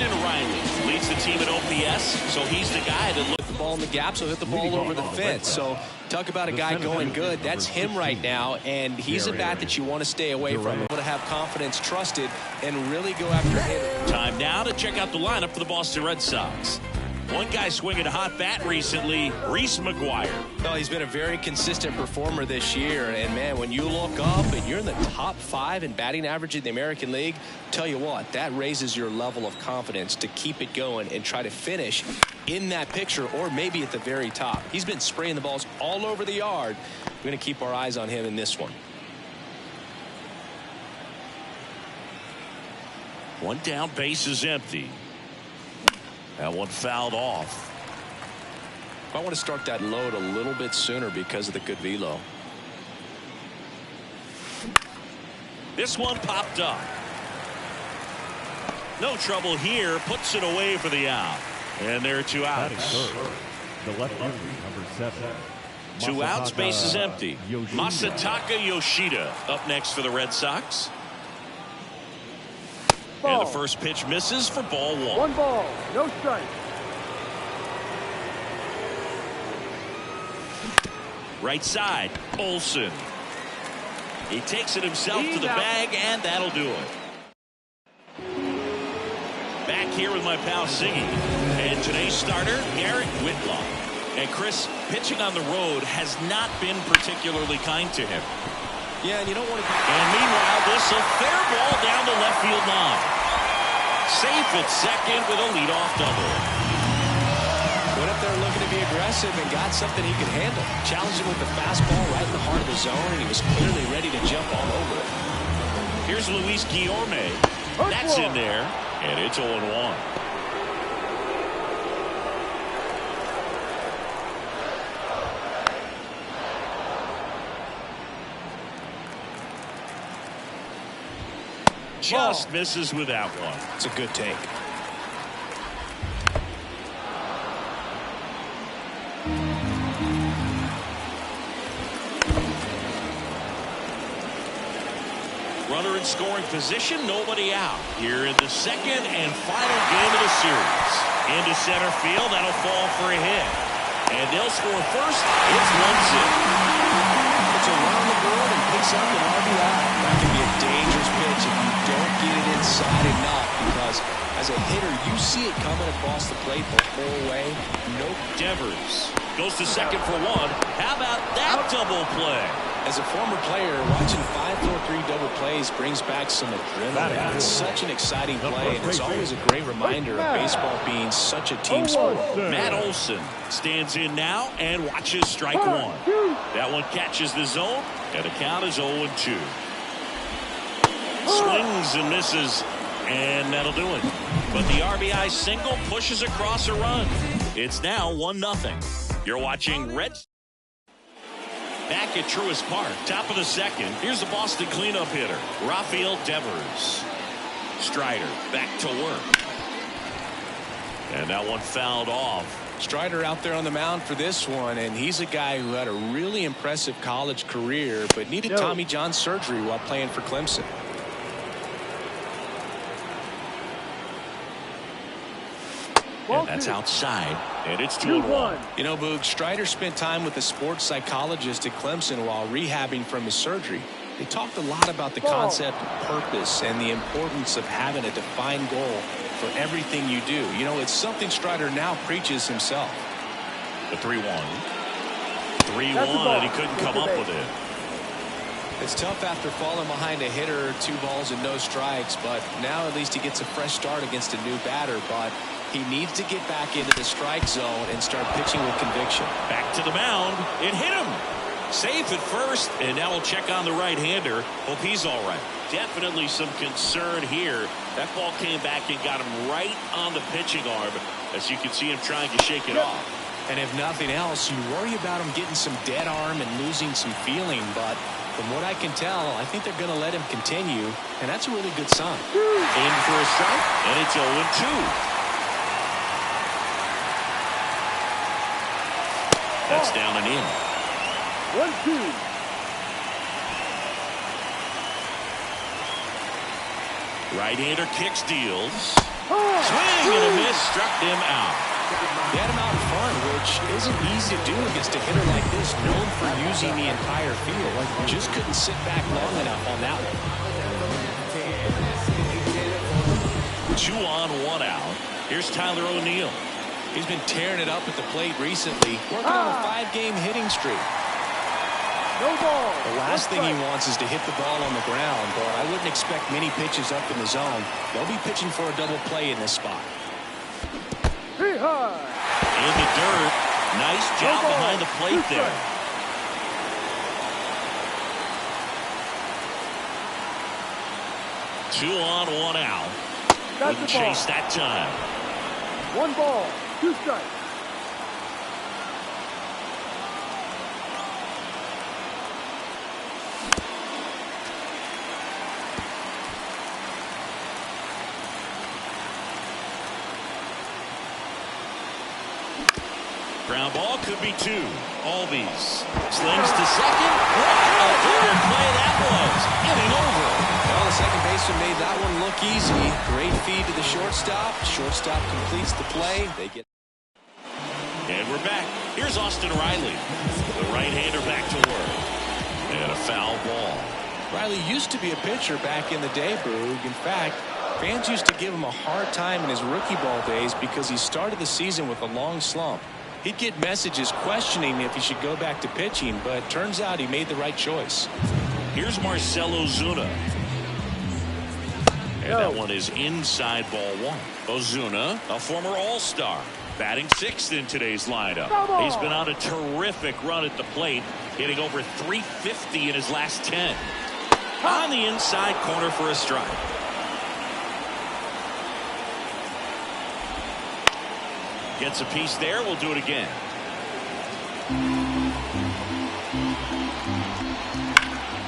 Austin Riley leads the team at OPS, so he's the guy that looks the ball in the gap, so hit the ball over the fence. So talk about a guy going good. That's him right now, and he's a bat that you want to stay away from. You want to have confidence, trusted, and really go after him. Time now to check out the lineup for the Boston Red Sox. One guy swinging a hot bat recently, Reese McGuire. Well, he's been a very consistent performer this year. And, man, when you look up and you're in the top 5 in batting average in the American League, tell you what, that raises your level of confidence to keep it going and try to finish in that picture or maybe at the very top. He's been spraying the balls all over the yard. We're going to keep our eyes on him in this one. One down, base is empty. That one fouled off. I want to start that load a little bit sooner because of the good velo. This one popped up. No trouble here. Puts it away for the out. And there are 2 outs. The left-hander, number 7. 2 outs, base is empty. Masataka Yoshida up next for the Red Sox. And the first pitch misses for ball 1. 1 ball, no strike. Right side, Olsen. He takes it himself to the bag, and that'll do it. Back here with my pal Siggy. And today's starter, Garrett Whitlock. And Chris, pitching on the road has not been particularly kind to him. Yeah, and you don't want to. And meanwhile, this a fair ball down the left field line. Safe at second with a leadoff double. Went up there looking to be aggressive and got something he could handle. Challenged him with the fastball right in the heart of the zone, and he was clearly ready to jump all over it. Here's Luis Guillorme. That's in there, and it's 0-1. Just misses with that one. It's a good take. Runner in scoring position, nobody out. Here in the second and final game of the series. Into center field, that'll fall for a hit. And they'll score first. It's 1-0. It's around the board and picks up an RBI. That can be a dangerous pitch if you don't get it inside enough, because as a hitter, you see it coming across the plate the whole way. Nope. Devers goes to second for 1. How about that double play? As a former player, watching 5-4-3 double plays brings back some adrenaline. It's such an exciting play, and it's always a great reminder of baseball being such a team sport. Matt Olson stands in now and watches strike 1. That one catches the zone, and the count is 0-2. Swings and misses, and that'll do it. But the RBI single pushes across a run. It's now 1-0. You're watching Reds. Back at Truist Park, top of the second. Here's the Boston cleanup hitter, Rafael Devers. Strider back to work. And that one fouled off. Strider out there on the mound for this one, and he's a guy who had a really impressive college career, but needed Tommy John surgery while playing for Clemson. And that's outside, and it's 2-1. You know, Boog, Strider spent time with a sports psychologist at Clemson while rehabbing from his surgery. They talked a lot about the concept of purpose and the importance of having a defined goal for everything you do. You know, it's something Strider now preaches himself. The 3-1. 3-1, and he couldn't come up with it. It's tough after falling behind a hitter, 2 balls and no strikes, but now at least he gets a fresh start against a new batter. But he needs to get back into the strike zone and start pitching with conviction. Back to the mound. It hit him. Safe at first, and now we'll check on the right-hander. Hope he's all right. Definitely some concern here. That ball came back and got him right on the pitching arm, as you can see him trying to shake it off. And if nothing else, you worry about him getting some dead arm and losing some feeling. But from what I can tell, I think they're going to let him continue, and that's a really good sign. In for a strike, and it's 0-2. That's down and in. 1-2. Right-hander kicks, deals. Swing and a miss, struck him out. They had him out in front, which isn't easy to do against a hitter like this, known for using the entire field. Just couldn't sit back long enough on that one. 2 on, 1 out. Here's Tyler O'Neill. He's been tearing it up at the plate recently, working on a 5-game hitting streak. No ball. The last thing he wants is to hit the ball on the ground, but I wouldn't expect many pitches up in the zone. They'll be pitching for a double play in this spot. Three high. In the dirt. Nice job behind the plate there. Two on, 1 out. Wouldn't chase that time. 1 ball, 2 strikes. Ground ball could be 2. Albies slings to second. What a good play that was. Getting over. Well, the second baseman made that one look easy. Great feed to the shortstop. Shortstop completes the play. They get. And we're back. Here's Austin Riley. The right-hander back to work. And a foul ball. Riley used to be a pitcher back in the day, Boog. In fact, fans used to give him a hard time in his rookie ball days because he started the season with a long slump. He'd get messages questioning if he should go back to pitching, but turns out he made the right choice. Here's Marcell Ozuna. And that one is inside ball 1. Ozuna, a former All-Star, batting 6th in today's lineup. He's been on a terrific run at the plate, hitting over .350 in his last 10. On the inside corner for a strike. Gets a piece there. We'll do it again.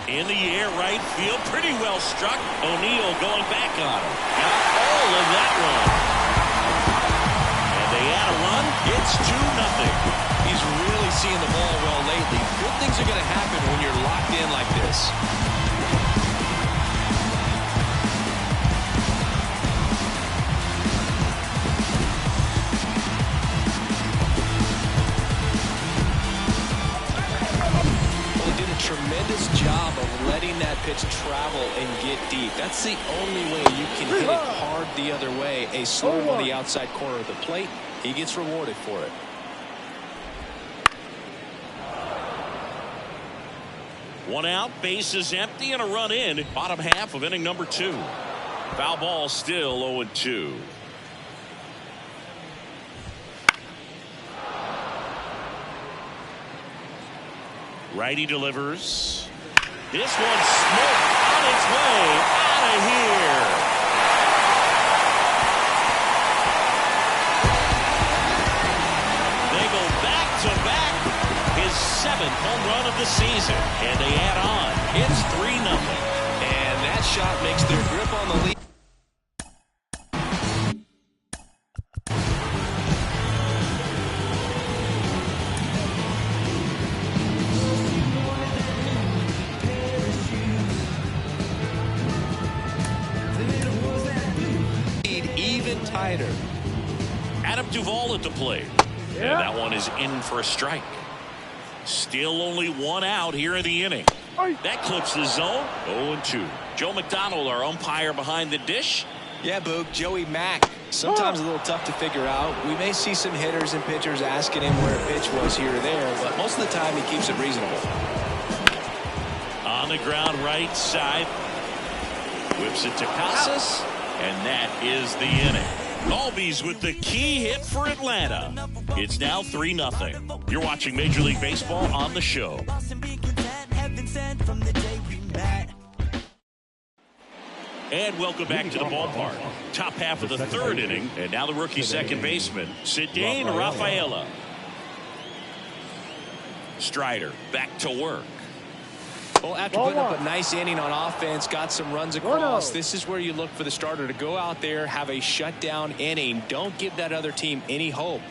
In the air, right field. Pretty well struck. O'Neill going back on him. Got all of that run. And they add a run. It's 2-0. He's really seeing the ball well lately. Good things are going to happen when you're locked in like this. Tremendous job of letting that pitch travel and get deep. That's the only way you can hit it hard the other way. A slow on the outside corner of the plate. He gets rewarded for it. One out, bases empty, and a run in. Bottom half of inning number 2. Foul ball, still 0-2. Righty delivers. This one's smoked on its way out of here. They go back to back. His 7th home run of the season. And they add on. It's 3-0. And that shot makes their grip on the lead. Tighter. Adam Duvall at the plate. And that one is in for a strike. Still only 1 out here in the inning. That clips the zone. 0-2. Joe McDonald, our umpire behind the dish. Yeah, Boog, Joey Mack. Sometimes a little tough to figure out. We may see some hitters and pitchers asking him where a pitch was here or there, but most of the time he keeps it reasonable. On the ground right side. Whips it to Casas. And that is the inning. Albies with the key hit for Atlanta. It's now 3-0. You're watching Major League Baseball on the show. And welcome back to the ballpark. Top half of the 3rd inning. And now the rookie second baseman, Ceddanne Rafaela. Strider back to work. Well, after putting up a nice inning on offense, got some runs across, this is where you look for the starter to go out there, have a shutdown inning. Don't give that other team any hope.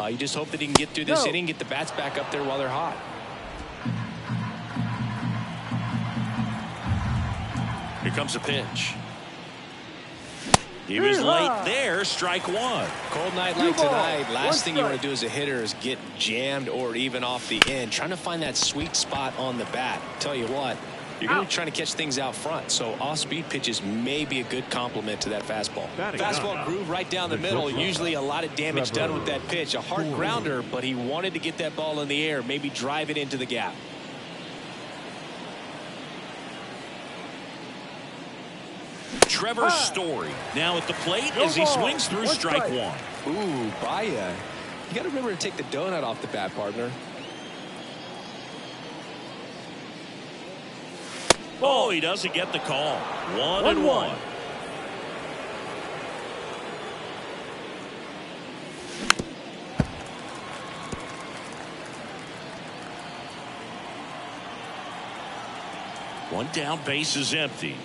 You just hope that he can get through this inning, get the bats back up there while they're hot. Here comes a pitch. He was late there, strike one. Cold night like tonight, last thing you want to do as a hitter is get jammed or even off the end. Trying to find that sweet spot on the bat. Tell you what, you're going to be trying to catch things out front, so off-speed pitches may be a good complement to that fastball. Fastball groove right down the middle. Usually a lot of damage done with that pitch. A hard grounder, but he wanted to get that ball in the air, maybe drive it into the gap. Trevor Story now at the plate as he swings through strike one. Ooh, Baya. You got to remember to take the donut off the bat, partner. Oh, he doesn't get the call. 1-1. One down, base is empty.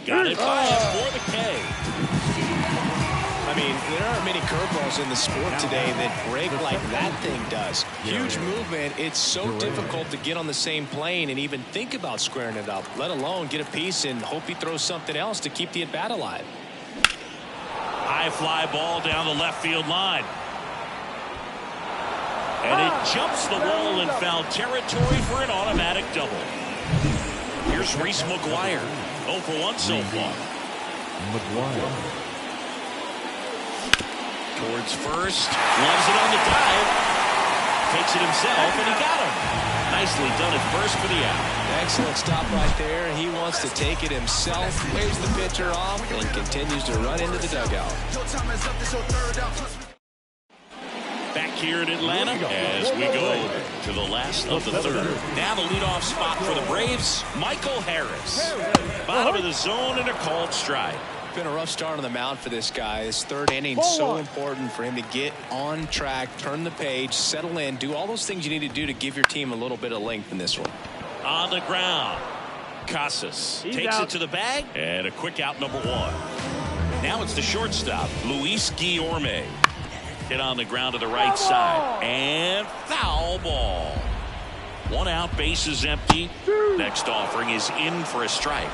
Got it by him for the K. I mean, there aren't many curveballs in the sport today that break like that thing does. Huge movement. It's so difficult to get on the same plane and even think about squaring it up, let alone get a piece and hope he throws something else to keep the at-bat alive. High fly ball down the left field line. And it jumps the wall in foul territory for an automatic double. Here's Reese McGuire. 0 for 1 so far. McGuire. Towards first. Loves it on the dive. Takes it himself, and he got him. Nicely done at first for the out. Excellent stop right there. He wants to take it himself. Waves the pitcher off and continues to run into the dugout. Back here in Atlanta as we go to the last of the third. Now the leadoff spot for the Braves, Michael Harris. Bottom of the zone and a called strike. Been a rough start on the mound for this guy. This third inning so important for him to get on track, turn the page, settle in, do all those things you need to do to give your team a little bit of length in this one. On the ground, Casas takes it to the bag and a quick out number one. Now it's the shortstop, Luis Guillorme. Hit on the ground to the right side and foul ball. One out, base is empty. Next offering is in for a strike.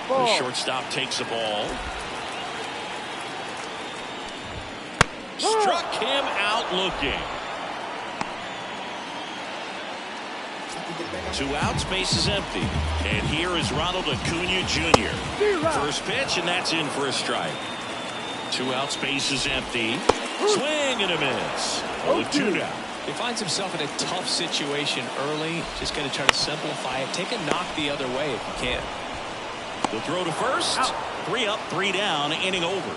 The shortstop takes the ball. Struck him out looking. 2 outs, base is empty. And here is Ronald Acuna Jr. First pitch, and that's in for a strike. 2 outs, base is empty. Swing and a miss. 0-2 now. He finds himself in a tough situation early. Just going to try to simplify it. Take a knock the other way if you can. The throw to first. 3 up, 3 down, inning over.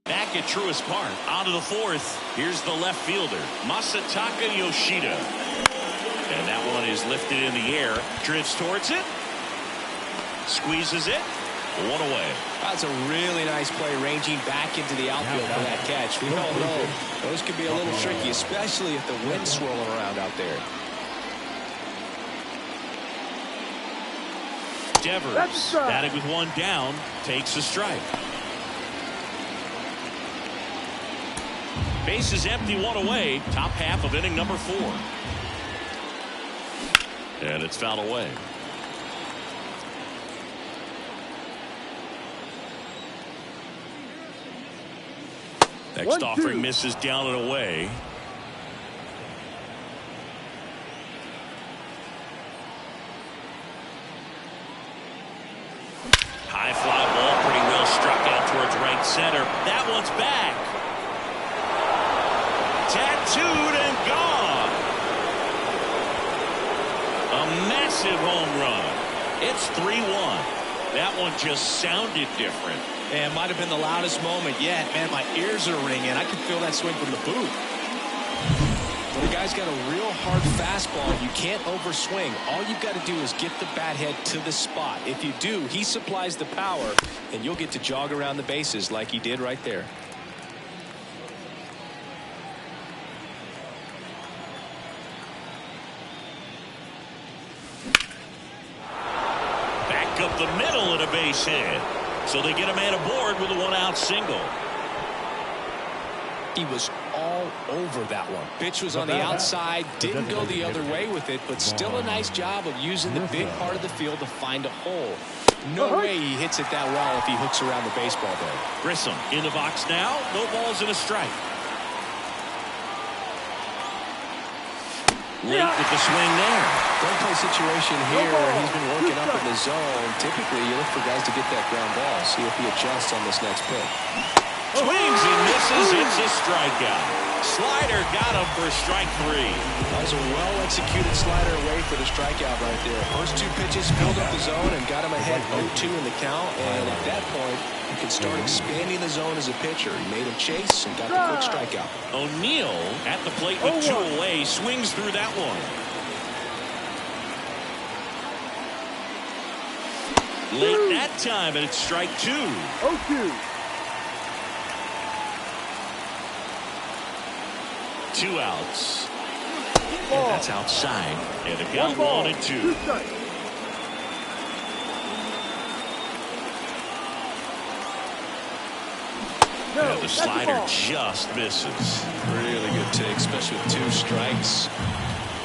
Back at Truist Park, on to the fourth. Here's the left fielder, Masataka Yoshida. And that one is lifted in the air. Drifts towards it. Squeezes it. 1 away. That's a really nice play, ranging back into the outfield for that catch. We all know those can be a little tricky, especially if the wind's swirling around out there. Devers, batting with 1 down, takes a strike. Base is empty, 1 away. Top half of inning number 4. And it's fouled away. Next offering misses down and away. High fly ball, pretty well struck out towards right center. That one's back. Tattooed and gone. A massive home run. It's 3-1. That one just sounded different. And it might have been the loudest moment yet. Man, my ears are ringing. I can feel that swing from the booth. When a guy's got a real hard fastball, you can't overswing. All you've got to do is get the bat head to the spot. If you do, he supplies the power, and you'll get to jog around the bases like he did right there. Back up the middle and a base hit. So they get a man aboard with a 1-out single. He was all over that one. Pitch was on the outside, didn't go the other way with it, but still a nice job of using the big part of the field to find a hole. No way he hits it that well if he hooks around the baseball there. Grissom in the box now. No balls and a strike. Late with the swing there. Don't play situation here. He's been working up in the zone. Typically, you look for guys to get that ground ball. See if he adjusts on this next pitch. Swings and misses. It's a strikeout. Slider got him for strike 3. That was a well-executed slider away for the strikeout right there. First 2 pitches filled up the zone and got him ahead 0-2 in the count. And at that point, you can start expanding the zone as a pitcher. He made him chase and got the quick strikeout. O'Neill at the plate with 2 away. Swings through that one. Late that time, and it's strike 2. 0-2. 2 outs. And that's outside. And a count 1-2. And the slider just misses. Really good take, especially with 2 strikes.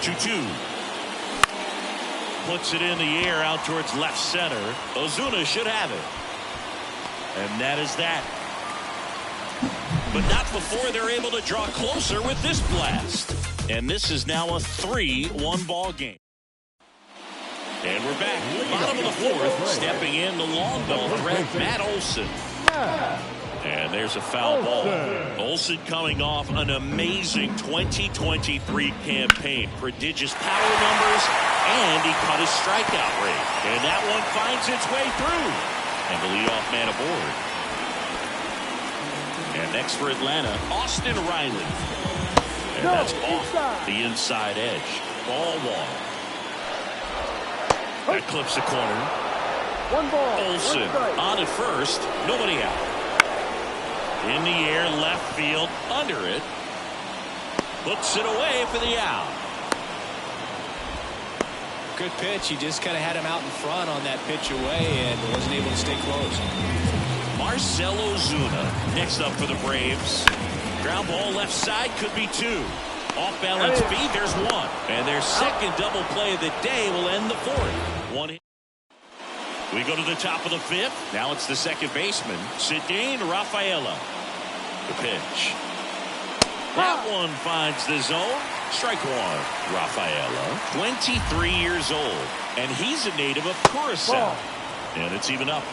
2-2. Puts it in the air out towards left center. Ozuna should have it. And that is that. But not before they're able to draw closer with this blast. And this is now a 3-1 ball game. And we're back. Bottom of the 4th. Stepping in the long ball threat, Matt Olson. And there's a foul ball. Olson coming off an amazing 2023 campaign. Prodigious power numbers, and he cut his strikeout rate. And that one finds its way through. And the leadoff man aboard. And next for Atlanta, Austin Riley. And that's off the inside edge. Ball 1. That clips the corner. 1 ball. Olson on at first. Nobody out. In the air, left field, under it. Puts it away for the out. Good pitch. He just kind of had him out in front on that pitch away and wasn't able to stay close. Marcell Ozuna next up for the Braves. Ground ball left side, could be 2. Off balance feed, there's 1. And their second double play of the day will end the 4th. 1 hit. We go to the top of the 5th. Now it's the second baseman, Ceddanne Rafaela. The pitch. That one finds the zone. Strike 1. Rafaela, 23 years old. And he's a native of Curacao. And it's even up.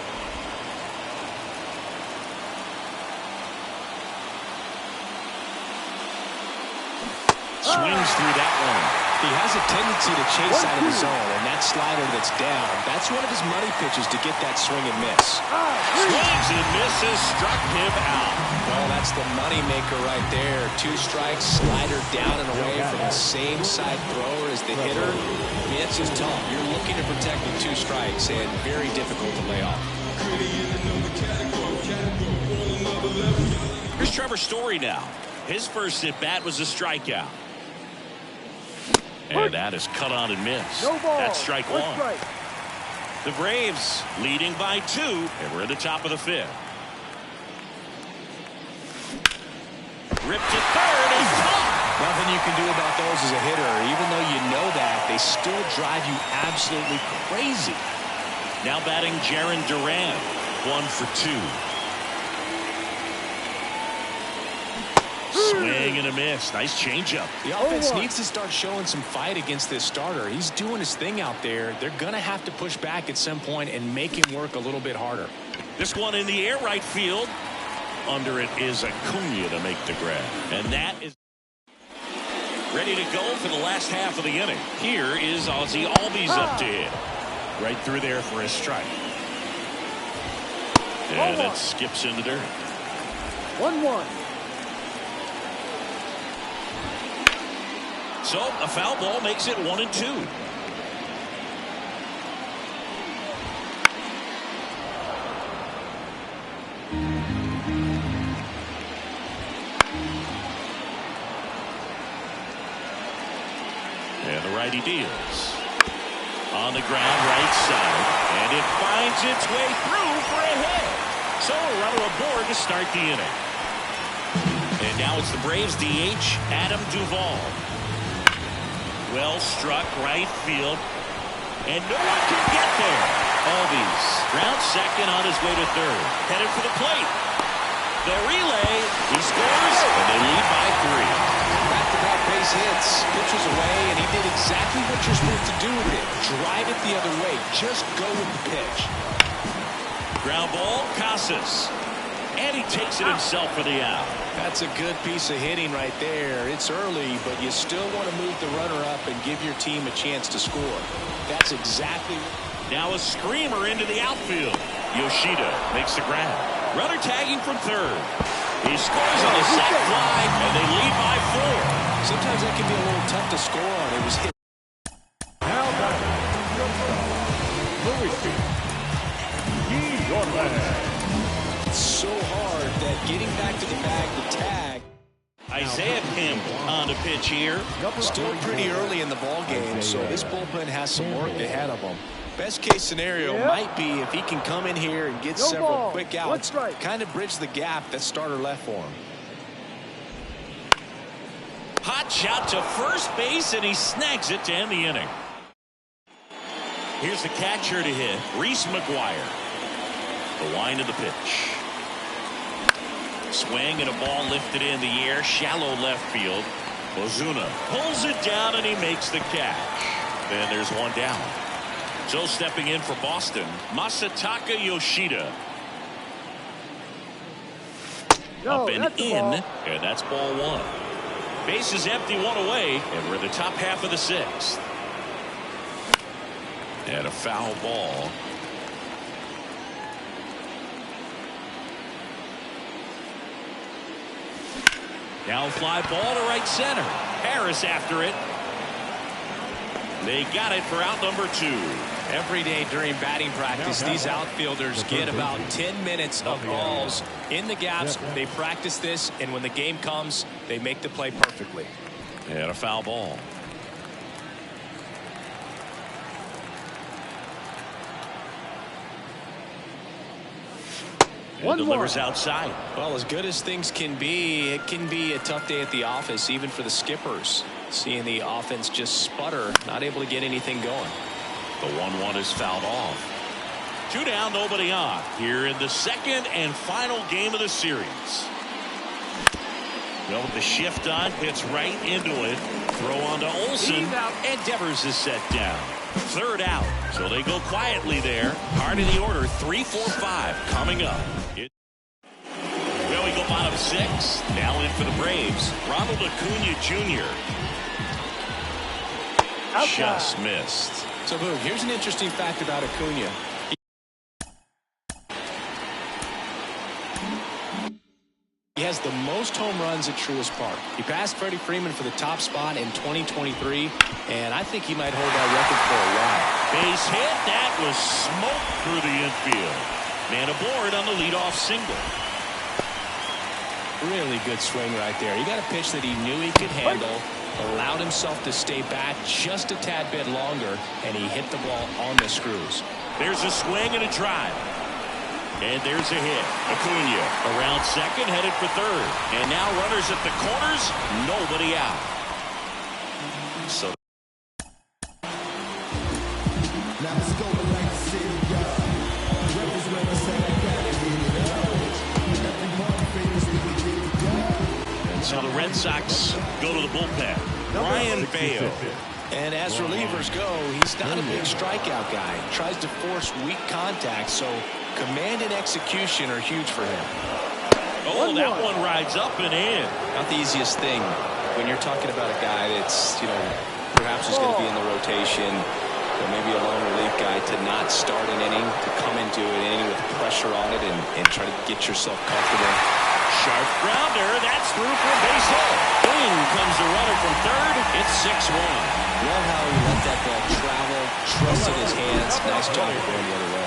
Swings through that one. He has a tendency to chase out of the zone, and that slider that's down, that's one of his money pitches to get that swing and miss. Swings and misses, struck him out. Well, that's the money maker right there. 2 strikes, slider down and away from the same side thrower as the hitter. I mean, it's just tough. You're looking to protect with 2 strikes, and very difficult to lay off. Here's Trevor Story now. His first at bat was a strikeout. And that is cut on and missed. That's strike 1. The Braves leading by 2, and we're at the top of the 5th. Ripped to third and caught. Nothing you can do about those as a hitter. Even though you know that, they still drive you absolutely crazy. Now batting Jarren Duran, 1 for 2. Swing and a miss. Nice changeup. The offense needs to start showing some fight against this starter. He's doing his thing out there. They're going to have to push back at some point and make him work a little bit harder. This one in the air, right field. Under it is Acuna to make the grab. And that is ready to go for the last half of the inning. Here is Ozzie Albies up to hit. Right through there for his strike. And it skips in the dirt. 1-1. So a foul ball makes it 1-2. And the righty deals. On the ground, right side. And it finds its way through for a hit. So a runner aboard to start the inning. And Now it's the Braves DH, Adam Duvall. Well struck right field. And no one can get there. Albies grounds second on his way to third. Headed for the plate. The relay. He scores, and they lead by 3. Back-to-back base hits. Pitches away, and he did exactly what you're supposed to do with it. Drive it the other way. Just go with the pitch. Ground ball, Casas. And he takes it himself for the out. That's a good piece of hitting right there. It's early, but you still want to move the runner up and give your team a chance to score. That's exactly. Now a screamer into the outfield. Yoshida makes the grab. Runner tagging from third. He scores on the sac fly, and they lead by 4. Sometimes that can be a little tough to score on. It was hit. Now back. Louis Yorland. It's so hard that getting back to the bag, the tag. Isaiah Campbell on the pitch here. Still pretty early in the ball game, so this bullpen has some work ahead of them. Best case scenario might be if he can come in here and get several quick outs, kind of bridge the gap that starter left for him. Hot shot to first base, and he snags it to end the inning. Here's the catcher to hit, Reese McGuire. The line of the pitch. Swing and a ball lifted in the air, shallow left field. Ozuna pulls it down, and he makes the catch. Then there's one down. So stepping in for Boston, Masataka Yoshida. Up and in, and that's ball 1. Base is empty, 1 away, and we're in the top half of the 6th. And a foul ball. Now fly ball to right center. Harris after it. They got it for out number 2. Every day during batting practice, these outfielders get about 10 minutes of balls in the gaps. They practice this, and when the game comes, they make the play perfectly. And a foul ball. And delivers outside. Well, as good as things can be, it can be a tough day at the office, even for the skippers. Seeing the offense just sputter, not able to get anything going. The 1-1 is fouled off. 2 down, nobody on. Here in the second and final game of the series. Well, with the shift on, hits right into it. Throw on to Olsen, and Devers is set down. 3rd out, so they go quietly there. Hard in the order, 3, 4, 5 coming up. Well, we go bottom 6. Now in for the Braves, Ronald Acuna Jr. Just missed. So, Boog, here's an interesting fact about Acuna. He has the most home runs at Truist Park. He passed Freddie Freeman for the top spot in 2023, and I think he might hold that record for a while. Base hit. That was smoke through the infield. Man aboard on the leadoff single. Really good swing right there. He got a pitch that he knew he could handle, allowed himself to stay back just a tad bit longer, and he hit the ball on the screws. There's a swing and a drive. And there's a hit. Acuna around second, headed for third. And now runners at the corners, nobody out. So now let's go to like city, y'all. Represent us and I gotta hit it up. Everybody famous when we get it done. And so the Red Sox go to the bullpen. Brian Bayo. And as relievers go, he's not a big strikeout guy. He tries to force weak contact, so command and execution are huge for him. Oh, that one rides up and in. Not the easiest thing when you're talking about a guy that's, perhaps is going to be in the rotation, or maybe a long relief guy, to not start an inning, to come into an inning with pressure on it and try to get yourself comfortable. Sharp grounder. That's through for a base hit. In comes the runner from third. It's 6-1. Love how he let that ball travel, trusted his hands. Nice job of going the other way.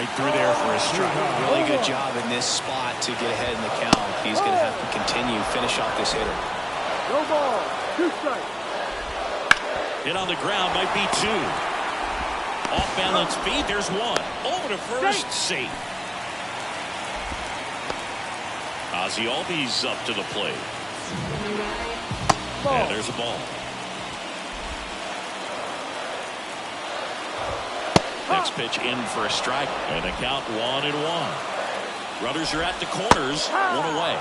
Right through there for a strike. Really good job in this spot to get ahead in the count. He's going to have to continue, finish off this hitter. No ball. 2 strikes. Hit on the ground, might be 2. Off balance feet, there's 1. Over to first, safe. A Ozzie Albies up to the plate. Ball. And there's a ball. Next pitch in for a strike. And the count 1-1. Runners are at the corners. One away.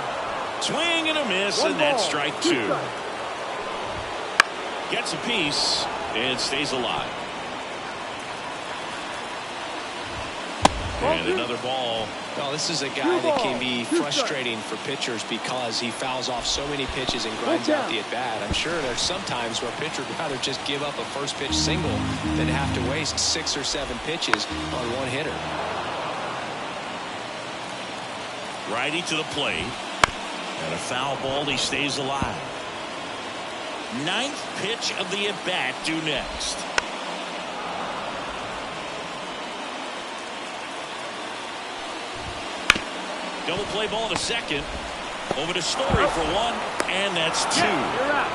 Swing and a miss, and that's strike two. Gets a piece and stays alive. And another ball. Well, this is a guy that can be frustrating for pitchers because he fouls off so many pitches and grinds out the at-bat. I'm sure there's some times where a pitcher would rather just give up a first pitch single than have to waste 6 or 7 pitches on one hitter. Righty to the plate. And a foul ball. He stays alive. 9th pitch of the at-bat due next. Double play ball to second. Over to Story for one, and that's 2. You're out.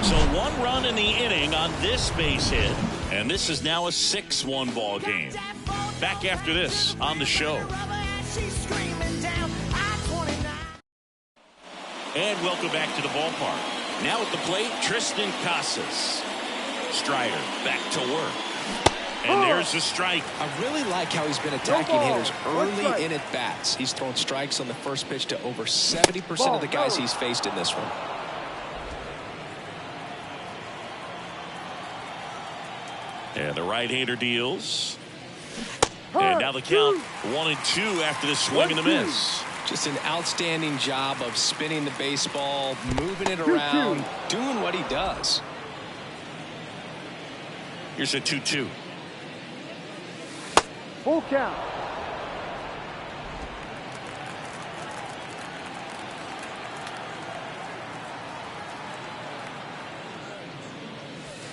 So 1 run in the inning on this base hit, and this is now a 6-1 ball game. Back after this on the show. And welcome back to the ballpark. Now at the plate, Triston Casas. Strider back to work. And there's a strike. I really like how he's been attacking hitters early in at bats. He's thrown strikes on the first pitch to over 70% of the guys he's faced in this one. And the right-hander deals. And now the count 1-2 after this swing and a miss. Just an outstanding job of spinning the baseball, moving it around, doing what he does. Here's a 2-2. Full count.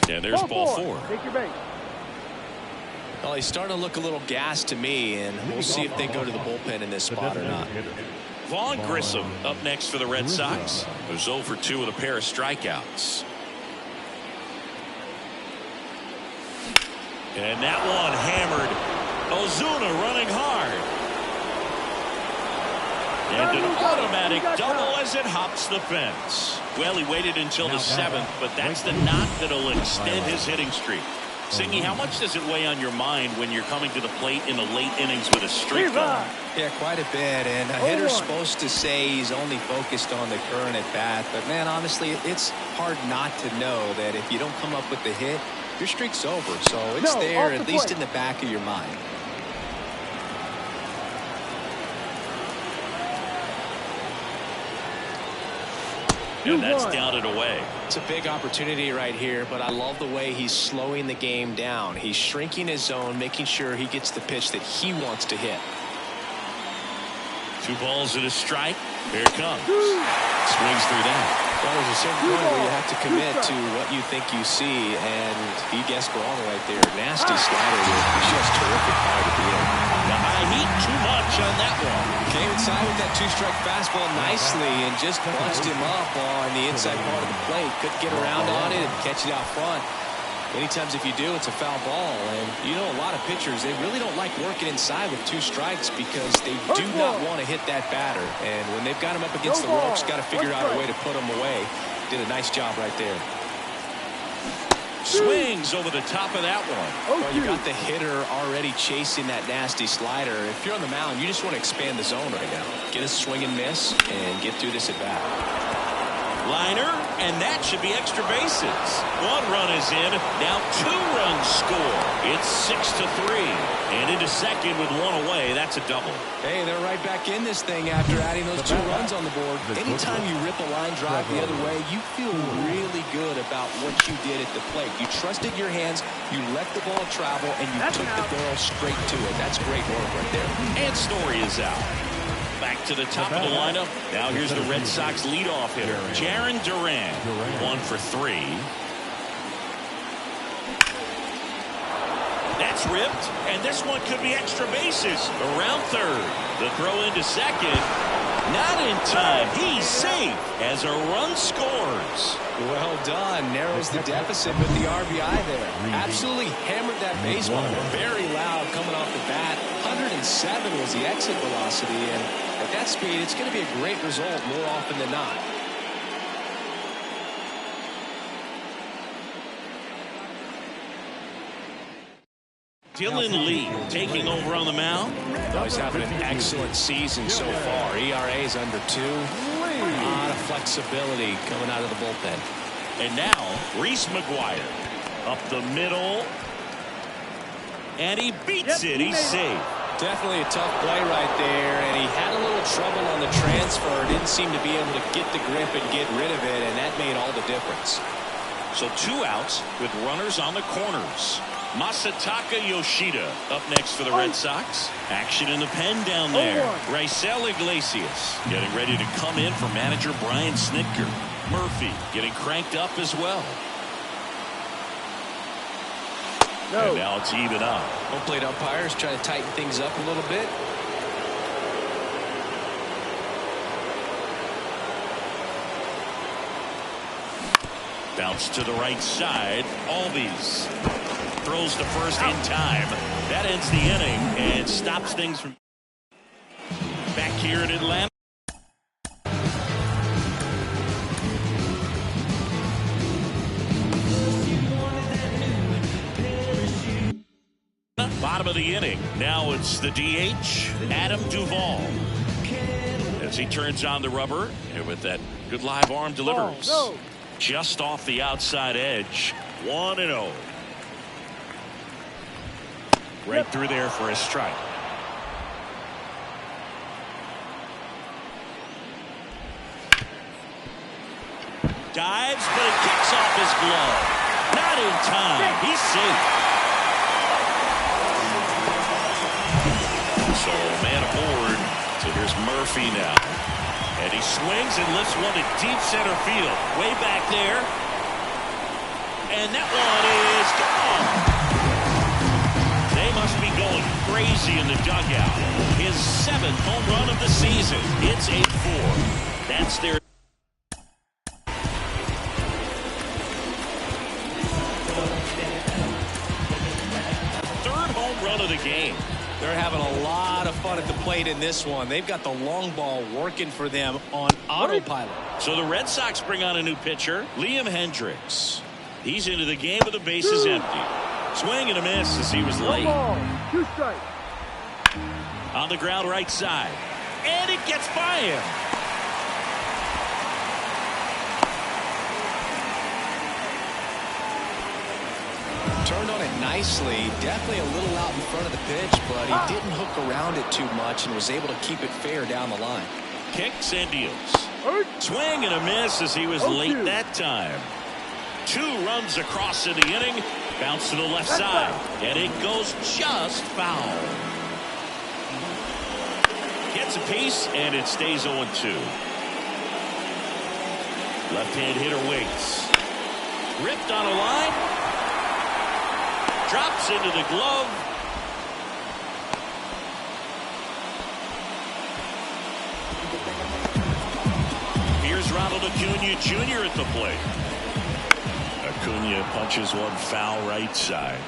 And there's ball 4. Take your base. Well, he's starting to look a little gassed to me, and we'll see if they go to the bullpen in this spot or not. Vaughn Grissom up next for the Red Sox. Who's 0 for 2 with a pair of strikeouts. And that one hammered. Ozuna running hard. And an automatic double as it hops the fence. Well, he waited until the 7th, but that's the knot that'll extend his hitting streak. Singy, how much does it weigh on your mind when you're coming to the plate in the late innings with a streak going? Yeah, quite a bit. And a hitter's supposed to say he's only focused on the current at bat. But, man, honestly, it's hard not to know that if you don't come up with the hit, your streak's over. So it's there, at least in the back of your mind. And that's down and away. It's a big opportunity right here, but I love the way he's slowing the game down. He's shrinking his zone, making sure he gets the pitch that he wants to hit. 2 balls and a strike. Here it comes. Swings through that. Well, there's a certain point where you have to commit to what you think you see, and he guessed wrong right there. Nasty slider with just terrific power at the end. The high heat, too much on that one. Came inside with that 2-strike fastball nicely and just punched him up on the inside part of the plate. Couldn't get around on it and catch it out front. Many times if you do, it's a foul ball. And you know, a lot of pitchers, they really don't like working inside with 2 strikes because they do not want to hit that batter. And when they've got him up against the ropes, got to figure out a way to put him away. Did a nice job right there. Swings over the top of that one. Well, you got the hitter already chasing that nasty slider. If you're on the mound, you just want to expand the zone right now. Get a swing and miss and get through this at bat. Liner, and that should be extra bases. 1 run is in. Now 2 runs score. It's 6-3. And into second with 1 away. That's a double. Hey, they're right back in this thing after adding those 2 runs on the board. Anytime you rip a line drive the other way, you feel really good about what you did at the plate. You trusted your hands, you let the ball travel, and you took the barrel straight to it. That's great work right there. And Story is out. Back to the top of the lineup. Now here's the Red Sox leadoff hitter, Jarren Duran. 1 for 3. That's ripped, and this one could be extra bases. Around third. The throw into second. Not in time. He's safe as a run scores. Well done. Narrows the deficit with the RBI there. Absolutely hammered that baseball. Very loud coming off the bat. 107 was the exit velocity, and at that speed, it's going to be a great result more often than not. Dylan Lee taking over on the mound. He's having an excellent season so far. ERA is under 2. A lot of flexibility coming out of the bullpen. And now Reese McGuire up the middle. And he beats it. He's safe. Definitely a tough play right there, and he had a little trouble on the transfer. Didn't seem to be able to get the grip and get rid of it, and that made all the difference. So 2 outs with runners on the corners. Masataka Yoshida up next for the Red Sox. Action in the pen down there. Raisel Iglesias getting ready to come in for manager Brian Snitker. Murphy getting cranked up as well. And now it's even up. Home plate umpires trying to tighten things up a little bit. Bounce to the right side. Albies throws to first in time. That ends the inning and stops things from back here in Atlanta. Bottom of the inning. Now it's the DH, Adam Duvall. As he turns on the rubber and with that good live arm delivers. Just off the outside edge. 1-0. Right through there for a strike. Dives, but it kicks off his glove. Not in time. He's safe. So man aboard. So here's Murphy now. And he swings and lifts one to deep center field. Way back there. And that one is gone. They must be going crazy in the dugout. His 7th home run of the season. It's 8-4. That's their third home run of the game. They're having a lot of fun at the plate in this one. They've got the long ball working for them on autopilot. So the Red Sox bring on a new pitcher, Liam Hendricks. He's into the game with the bases empty. Swing and a miss as he was late. 2 strikes. On the ground right side. And it gets by him. Turned on it nicely. Definitely a little out in front of the pitch, but he didn't hook around it too much and was able to keep it fair down the line. Kicks and deals. Swing and a miss as he was late that time. 2 runs across in the inning. Bounce to the left side. And it goes just foul. Gets a piece and it stays 0-2. Left-hand hitter waits. Ripped on a line. Drops into the glove. Here's Ronald Acuna Jr. at the plate. Acuna punches one foul right side.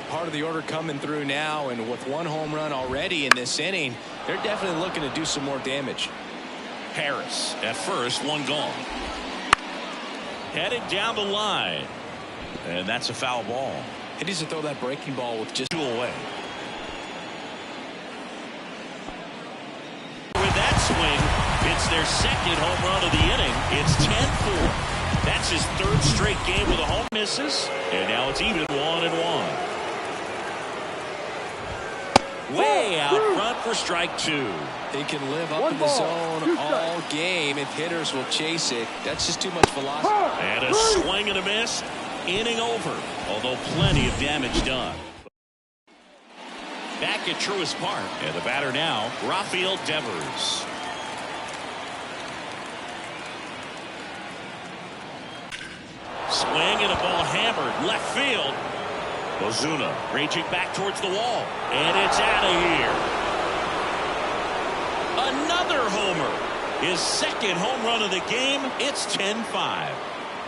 Part of the order coming through now, and with 1 home run already in this inning, they're definitely looking to do some more damage. Harris at first, 1 gone. Headed down the line. And that's a foul ball. He needs to throw that breaking ball with just 2 away. With that swing, it's their 2nd home run of the inning. It's 10-4. That's his 3rd straight game with a home misses. And now it's even 1-1. Way out front for strike 2. He can live up in the zone all game if hitters will chase it. That's just too much velocity. And a swing and a miss. Inning over, although plenty of damage done. Back at Truist Park, and the batter now, Rafael Devers. Swing and a ball hammered left field. Ozuna raging back towards the wall, and it's out of here. Another homer. His 2nd home run of the game. It's 10-5.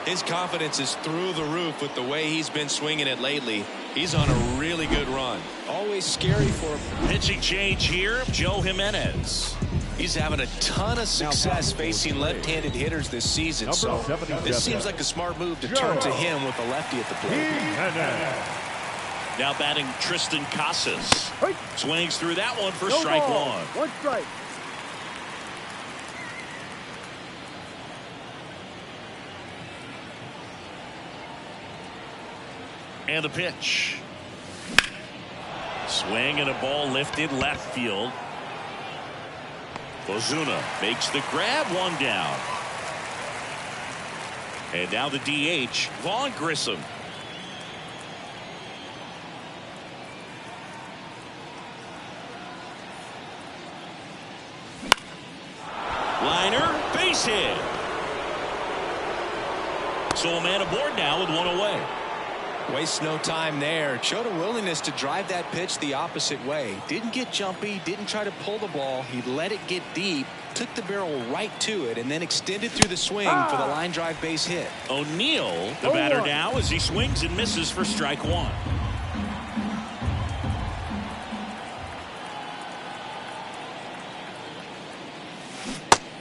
His confidence is through the roof with the way he's been swinging it lately. He's on a really good run. Always scary for him. Pitching change here, Joe Jimenez. He's having a ton of success facing left-handed hitters this season, so this seems like a smart move to turn to him with a lefty at the plate. Now batting Tristan Casas. Right. Swings through that one for No strike ball. one. One strike. And the pitch. Swing and a ball lifted left field. Ozuna makes the grab, one down. And now the DH, Vaughn Grissom. Liner, base hit. So a man aboard now with one away. Wastes no time there. Showed a willingness to drive that pitch the opposite way. Didn't get jumpy, didn't try to pull the ball. He let it get deep, took the barrel right to it, and then extended through the swing for the line drive base hit. O'Neill, the batter now, as he swings and misses for strike one.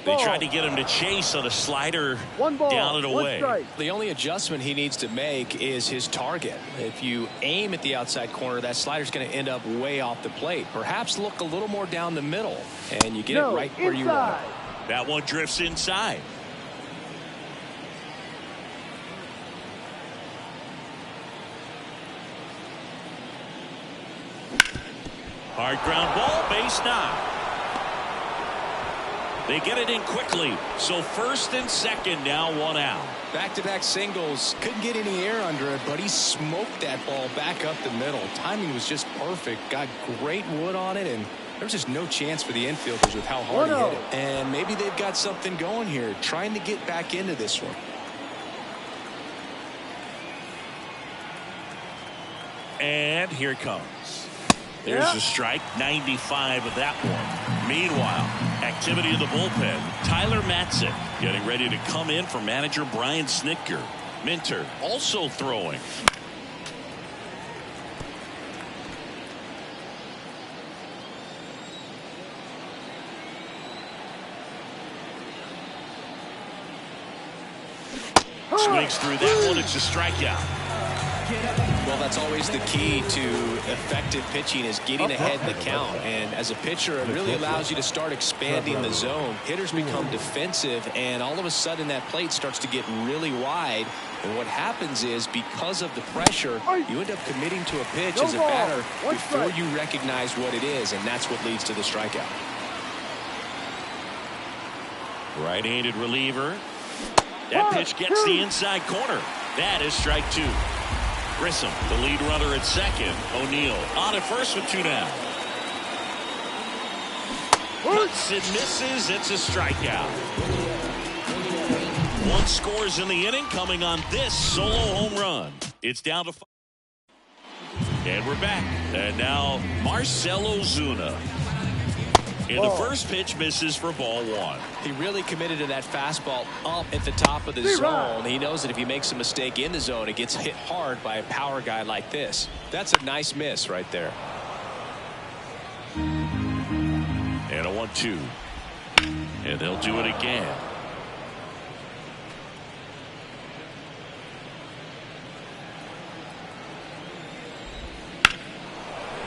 They tried to get him to chase on a slider One ball, down and one away. strike. The only adjustment he needs to make is his target. If you aim at the outside corner, that slider's going to end up way off the plate. Perhaps look a little more down the middle, and you get it right where you want it. That one drifts inside. Hard ground ball, base knock. They get it in quickly. So first and second now, one out. Back-to-back singles. Couldn't get any air under it, but he smoked that ball back up the middle. Timing was just perfect. Got great wood on it, and there's just no chance for the infielders with how hard he hit it. And maybe they've got something going here, trying to get back into this one. And here it comes. There's a strike, 95 of that one. Meanwhile, activity in the bullpen. Tyler Matzek getting ready to come in for manager Brian Snitker. Minter also throwing. Swings through that one. It's a strikeout. Well, that's always the key to effective pitching, is getting ahead in the count. And as a pitcher, it really allows you to start expanding the zone. Hitters become defensive, and all of a sudden that plate starts to get really wide. And what happens is, because of the pressure, you end up committing to a pitch as a batter before you recognize what it is, and that's what leads to the strikeout. Right-handed reliever. That pitch gets the inside corner. That is strike two. Grissom, the lead runner at second. O'Neill on at first with two down. Cuts and misses. It's a strikeout. One scores in the inning, coming on this solo home run. It's down to 5. And we're back. And now Marcell Ozuna. And the first pitch misses for ball one. He really committed to that fastball up at the top of the zone. He knows that if he makes a mistake in the zone, it gets hit hard by a power guy like this. That's a nice miss right there. And a 1-2. And they'll do it again.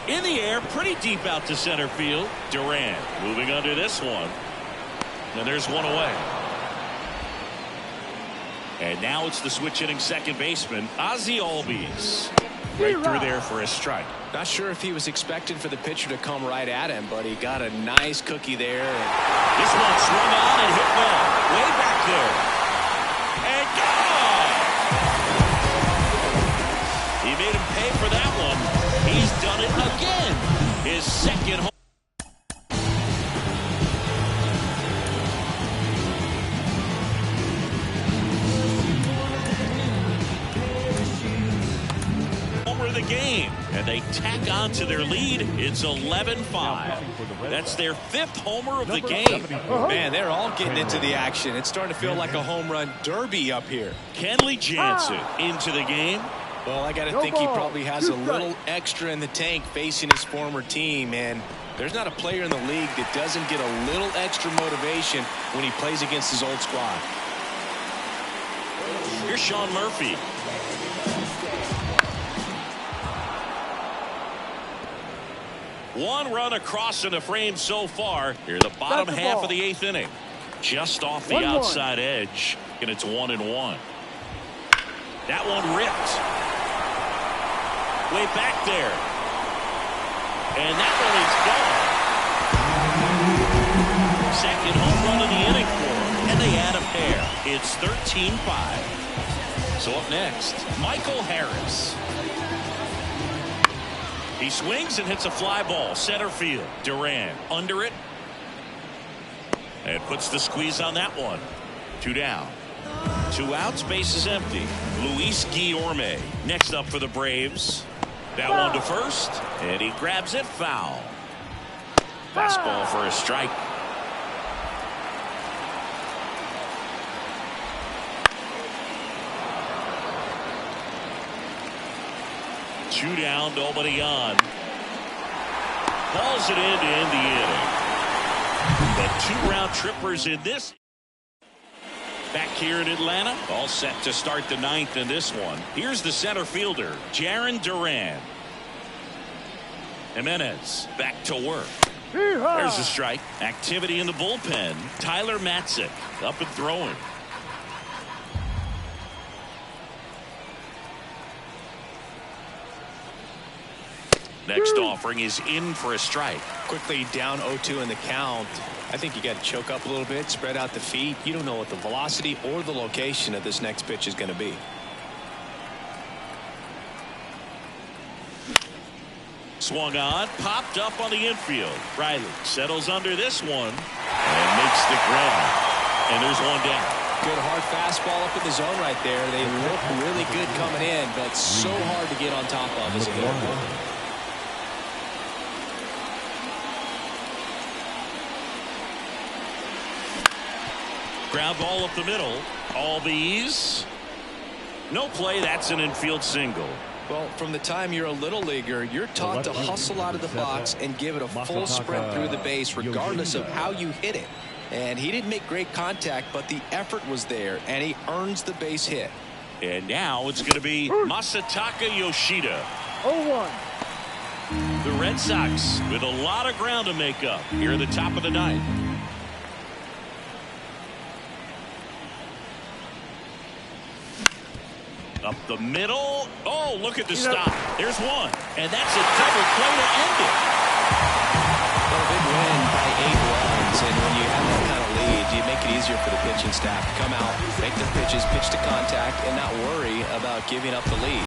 In the air, pretty deep out to center field. Durant moving under this one. And there's one away. And now it's the switch hitting second baseman, Ozzie Albies. Right through there for a strike. Not sure if he was expecting for the pitcher to come right at him, but he got a nice cookie there. This one swung on and hit well. Way back there. And gone! He made him pay for that one. He's done it again. His second home. Homer of the game, and they tack on to their lead. It's 11-5. That's their 5th homer of the game. Man, they're all getting into the action. It's starting to feel like a home run derby up here. Kenley Jansen into the game. Well, I got to think he probably has a little extra in the tank facing his former team, and there's not a player in the league that doesn't get a little extra motivation when he plays against his old squad. Here's Sean Murphy. One run across in the frame so far. Here, the bottom half of the 8th inning. Just off the outside edge, and it's 1-1. That one ripped. Way back there. And that one is gone. Second home run of the inning for him. And they add a pair. It's 13-5. So up next, Michael Harris. He swings and hits a fly ball. Center field. Duran under it. And puts the squeeze on that one. 2 down. 2 outs. Base is empty. Luis Guillorme next up for the Braves. That one to first. And he grabs it foul. Fastball for a strike. Two down, nobody on. Balls it in to end the inning. The 2 round trippers in this. Back here in Atlanta, all set to start the 9th in this one. Here's the center fielder, Jarren Duran. Jimenez back to work. There's a strike. Activity in the bullpen. Tyler Matzik up and throwing. Next offering is in for a strike. Quickly down 0-2 in the count. I think you got to choke up a little bit, spread out the feet. You don't know what the velocity or the location of this next pitch is going to be. Swung on, popped up on the infield. Riley settles under this one and makes the grab. And there's one down. Good hard fastball up in the zone right there. They look really good coming in, but so hard to get on top of as a hitter. Ground ball up the middle. Albies. No play. That's an infield single. Well, from the time you're a little leaguer, you're taught to hustle out of the box and give it a full sprint through the base regardless of how you hit it. And he didn't make great contact, but the effort was there, and he earns the base hit. And now it's going to be Masataka Yoshida. 0-1. The Red Sox with a lot of ground to make up here at the top of the 9th. Up the middle. Oh, look at the stop. There's one. And that's a double play to end it. Well, a big win by 8 runs. And when you have that kind of lead, you make it easier for the pitching staff to come out, make their pitches, pitch to contact, and not worry about giving up the lead.